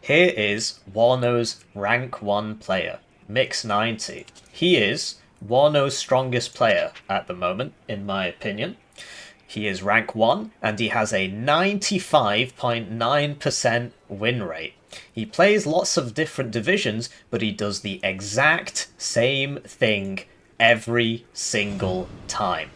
Here is Warno's rank 1 player, Mix90. He is Warno's strongest player at the moment, in my opinion. He is rank 1, and he has a 95.9% win rate. He plays lots of different divisions, but he does the exact same thing every single time.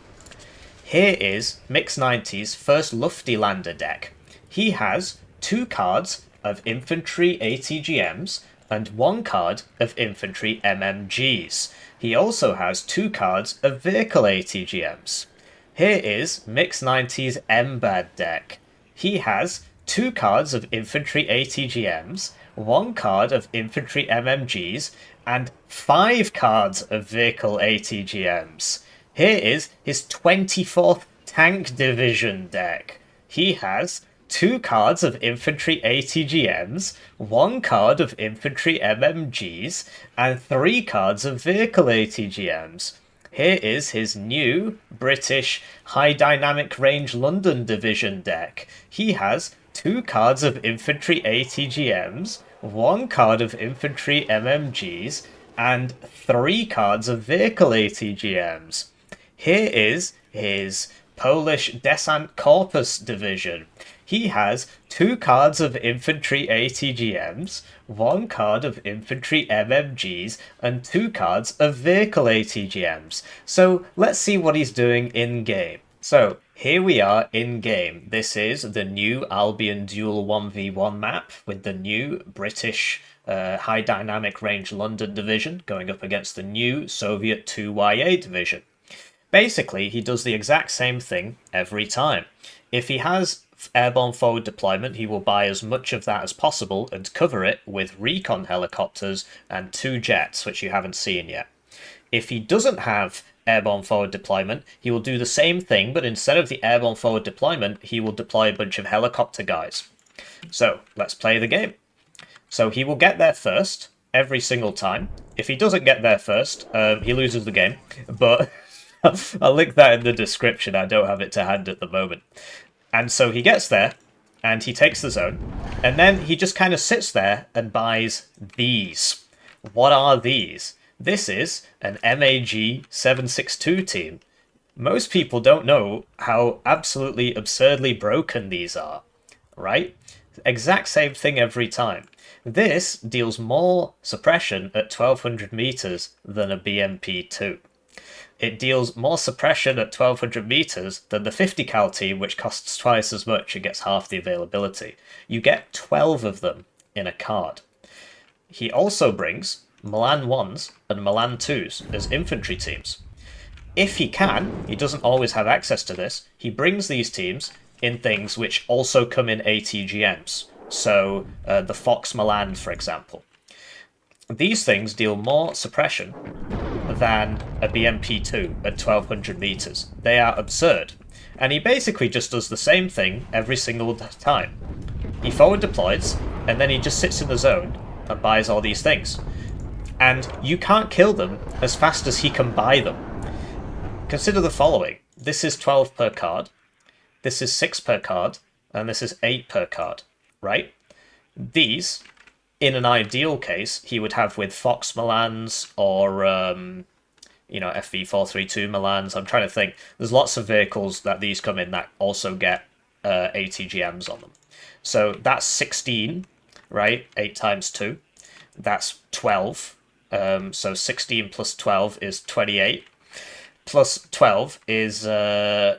Here is Mix90's first Lufty Lander deck. He has 2 cards of infantry ATGMs and 1 card of infantry MMGs. He also has 2 cards of vehicle ATGMs. Here is Mix90's MBAD deck. He has 2 cards of infantry ATGMs, 1 card of infantry MMGs, and 5 cards of vehicle ATGMs. Here is his 24th Tank Division deck. He has 2 cards of infantry ATGMs, 1 card of infantry MMGs, and 3 cards of vehicle ATGMs. Here is his new British High Dynamic Range London Division deck. He has 2 cards of infantry ATGMs, 1 card of infantry MMGs, and 3 cards of vehicle ATGMs. Here is his Polish Desant Corpus division. He has 2 cards of infantry ATGMs, 1 card of infantry MMGs, and 2 cards of vehicle ATGMs. So let's see what he's doing in game. So here we are in game. This is the new Albion Duel 1v1 map with the new British High Dynamic Range London division going up against the new Soviet 2YA division. Basically, he does the exact same thing every time. If he has airborne forward deployment, he will buy as much of that as possible and cover it with recon helicopters and 2 jets, which you haven't seen yet. If he doesn't have airborne forward deployment, he will do the same thing, but instead of the airborne forward deployment, he will deploy a bunch of helicopter guys. So, let's play the game. So he will get there first, every single time. If he doesn't get there first, he loses the game, but I'll link that in the description. I don't have it to hand at the moment. And so he gets there, and he takes the zone, and then he just kind of sits there and buys these. What are these? This is an MAG 762 team. Most people don't know how absolutely absurdly broken these are, right? Exact same thing every time. This deals more suppression at 1200 meters than a BMP-2. It deals more suppression at 1200 meters than the 50 cal team, which costs twice as much and gets half the availability. You get 12 of them in a card. He also brings Milan 1s and Milan 2s as infantry teams. If he can, he doesn't always have access to this, he brings these teams in things which also come in ATGMs. So the Fox Milan, for example. These things deal more suppression than a BMP-2 at 1200 meters. They are absurd. And he basically just does the same thing every single time. He forward deploys, and then he just sits in the zone and buys all these things. And you can't kill them as fast as he can buy them. Consider the following. This is 12 per card, this is 6 per card, and this is 8 per card, right? These, in an ideal case, he would have with Fox Milans or, FV432 Milans. I'm trying to think. There's lots of vehicles that these come in that also get ATGMs on them. So that's 16, right? 8 times 2. That's 12. So 16 plus 12 is 28. Plus 12 is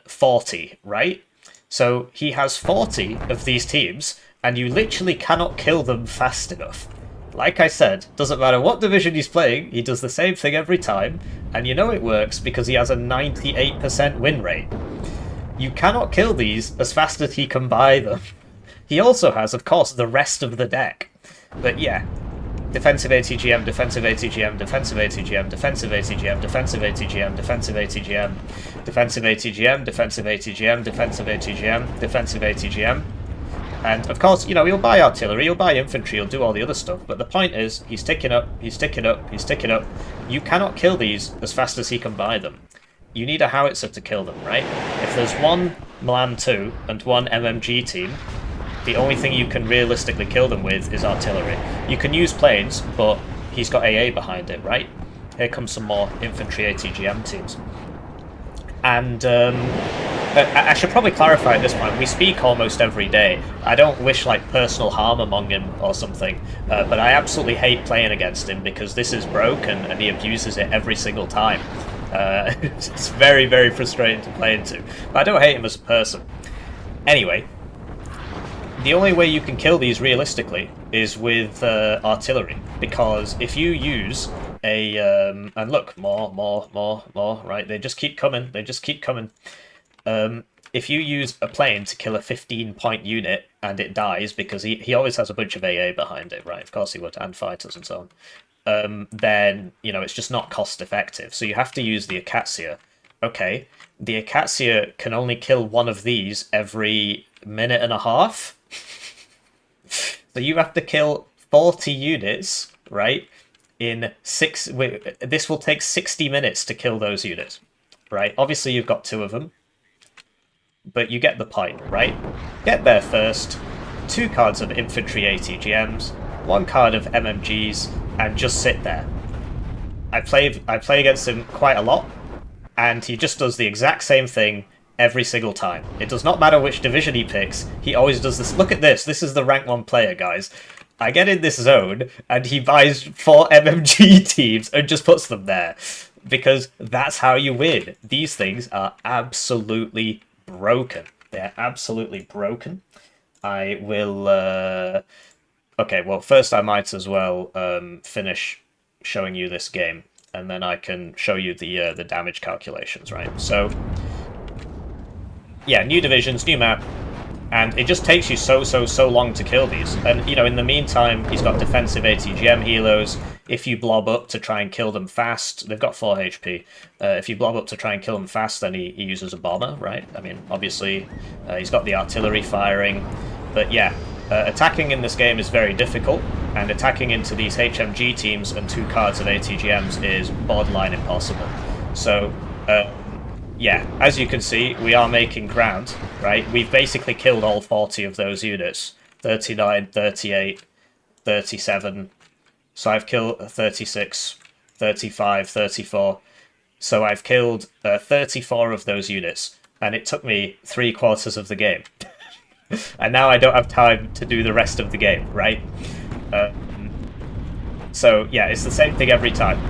40, right? So he has 40 of these teams, and you literally cannot kill them fast enough. Like I said, doesn't matter what division he's playing, he does the same thing every time, and you know it works because he has a 98% win rate. You cannot kill these as fast as he can buy them. He also has, of course, the rest of the deck. But yeah, defensive ATGM, defensive ATGM, defensive ATGM, defensive ATGM, defensive ATGM, defensive ATGM, defensive ATGM, defensive ATGM, defensive ATGM, defensive ATGM. And of course, he'll buy artillery, he'll buy infantry, he'll do all the other stuff, but the point is, he's ticking up, he's ticking up, he's ticking up. You cannot kill these as fast as he can buy them. You need a howitzer to kill them, right? If there's one Milan 2 and one MMG team, The only thing you can realistically kill them with is artillery. You can use planes, but he's got AA behind it, right? Here comes some more infantry ATGM teams. And I should probably clarify at this point, we speak almost every day. I don't wish like personal harm among him or something, but I absolutely hate playing against him because this is broken and he abuses it every single time. It's very, very frustrating to play into. But I don't hate him as a person. Anyway, the only way you can kill these realistically is with artillery, because if you use a and look, more, right? They just keep coming. They just keep coming. If you use a plane to kill a 15-point unit and it dies, because he always has a bunch of AA behind it, right? Of course he would, and fighters and so on. Then, you know, it's just not cost effective. So you have to use the Acacia. Okay, the Acacia can only kill one of these every minute and a half. So you have to kill 40 units, right? This will take 60 minutes to kill those units, right? Obviously you've got 2 of them, but you get the point, right? Get there first, 2 cards of infantry ATGMs, 1 card of MMGs, and just sit there. I play against him quite a lot, and he just does the exact same thing every single time. It does not matter which division he picks, he always does this. Look at this, this is the rank 1 player, guys. I get in this zone, and he buys 4 MMG teams and just puts them there. Because that's how you win. These things are absolutely broken. They're absolutely broken. I will... Okay, well, first I might as well finish showing you this game, and then I can show you the damage calculations, right? So, yeah, new divisions, new map, and it just takes you so long to kill these. And, you know, in the meantime, he's got defensive ATGM helos. If you blob up to try and kill them fast, they've got 4 HP. If you blob up to try and kill them fast, then he uses a bomber, right? I mean, obviously, he's got the artillery firing. But yeah, attacking in this game is very difficult, and attacking into these HMG teams and 2 cards of ATGMs is borderline impossible. So, yeah, as you can see, we are making ground, right? We've basically killed all 40 of those units. 39, 38, 37. So I've killed 36, 35, 34. So I've killed 34 of those units, and it took me 3/4 of the game. And now I don't have time to do the rest of the game, right? So yeah, it's the same thing every time.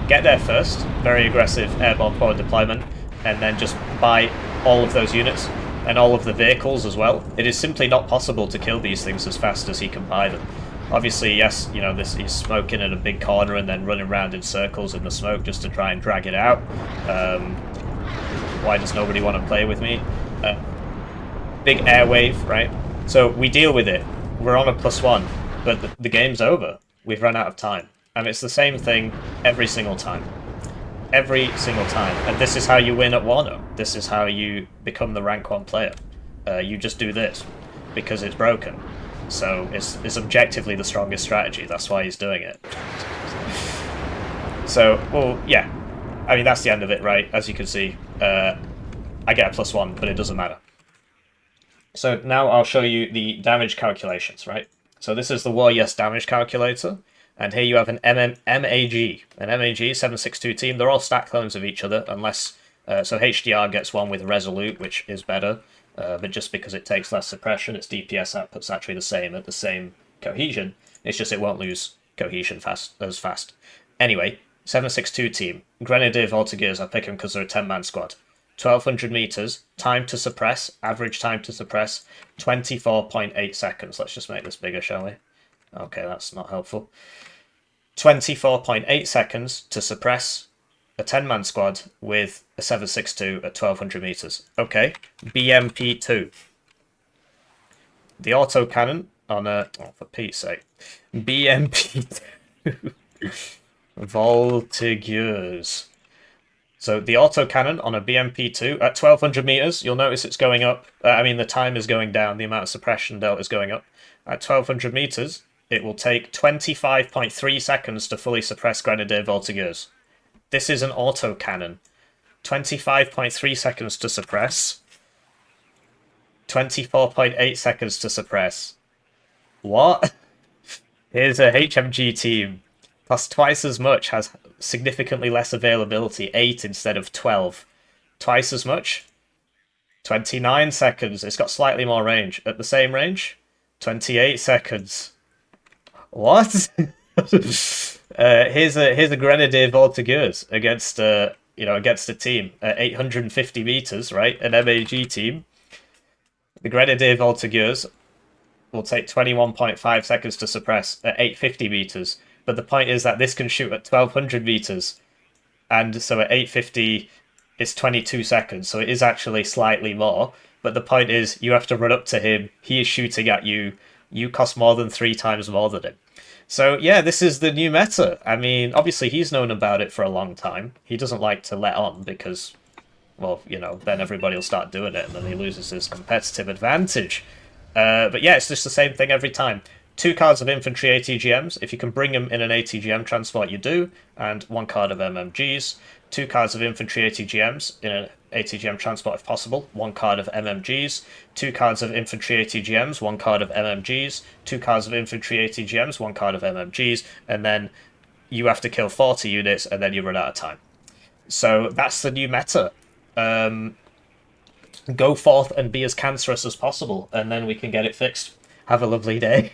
Get there first, very aggressive airborne forward deployment, and then just buy all of those units and all of the vehicles as well. It is simply not possible to kill these things as fast as he can buy them. Obviously, yes, you know, he's smoking in a big corner and then running around in circles in the smoke just to try and drag it out. Why does nobody want to play with me? Big air wave, right? So we deal with it. We're on a +1, but the game's over. We've run out of time. And it's the same thing every single time. Every single time. And this is how you win at Warno. This is how you become the rank 1 player. You just do this, because it's broken. So it's objectively the strongest strategy. That's why he's doing it. So, well, yeah. I mean, that's the end of it, right? As you can see, I get a +1, but it doesn't matter. So now I'll show you the damage calculations, right? So this is the War Yes damage calculator. And here you have an MAG, an MAG 762 team. They're all stat clones of each other, unless... so HDR gets one with Resolute, which is better. But just because it takes less suppression, its DPS output's actually the same at the same cohesion. It's just it won't lose cohesion as fast. Anyway, 762 team. Grenadier Voltigeurs, I pick them because they're a 10-man squad. 1200 meters, time to suppress, average time to suppress, 24.8 seconds. Let's just make this bigger, shall we? Okay, that's not helpful. 24.8 seconds to suppress a 10-man squad with a 762 at 1200 meters. Okay, BMP2. The autocannon on a... Oh, for Pete's sake. BMP2. Voltigeurs. So the autocannon on a BMP2 at 1200 meters, you'll notice it's going up. I mean, the time is going down, the amount of suppression delta is going up. At 1200 meters, it will take 25.3 seconds to fully suppress Grenadier Voltigeurs. This is an autocannon. 25.3 seconds to suppress. 24.8 seconds to suppress. What? Here's a HMG team. Costs twice as much, has significantly less availability, 8 instead of 12. Twice as much? 29 seconds. It's got slightly more range. At the same range? 28 seconds. What? Here's a Grenadier Voltigeurs against against a team at 850 meters, right? An MAG team. The Grenadier Voltigeurs will take 21.5 seconds to suppress at 850 meters. But the point is that this can shoot at 1200 meters, and so at 850 it's 22 seconds, so it is actually slightly more. But the point is, you have to run up to him, he is shooting at you, you cost more than 3 times more than him. So yeah, this is the new meta. I mean, obviously he's known about it for a long time. He doesn't like to let on because, well, then everybody will start doing it and then he loses his competitive advantage. But yeah, it's just the same thing every time. 2 cards of infantry ATGMs. If you can bring them in an ATGM transport, you do. And 1 card of MMGs. 2 cards of infantry ATGMs in an ATGM transport if possible. 1 card of MMGs. 2 cards of infantry ATGMs. 1 card of MMGs. 2 cards of infantry ATGMs. 1 card of MMGs. And then you have to kill 40 units and then you run out of time. So that's the new meta. Go forth and be as cancerous as possible, and then we can get it fixed. Have a lovely day.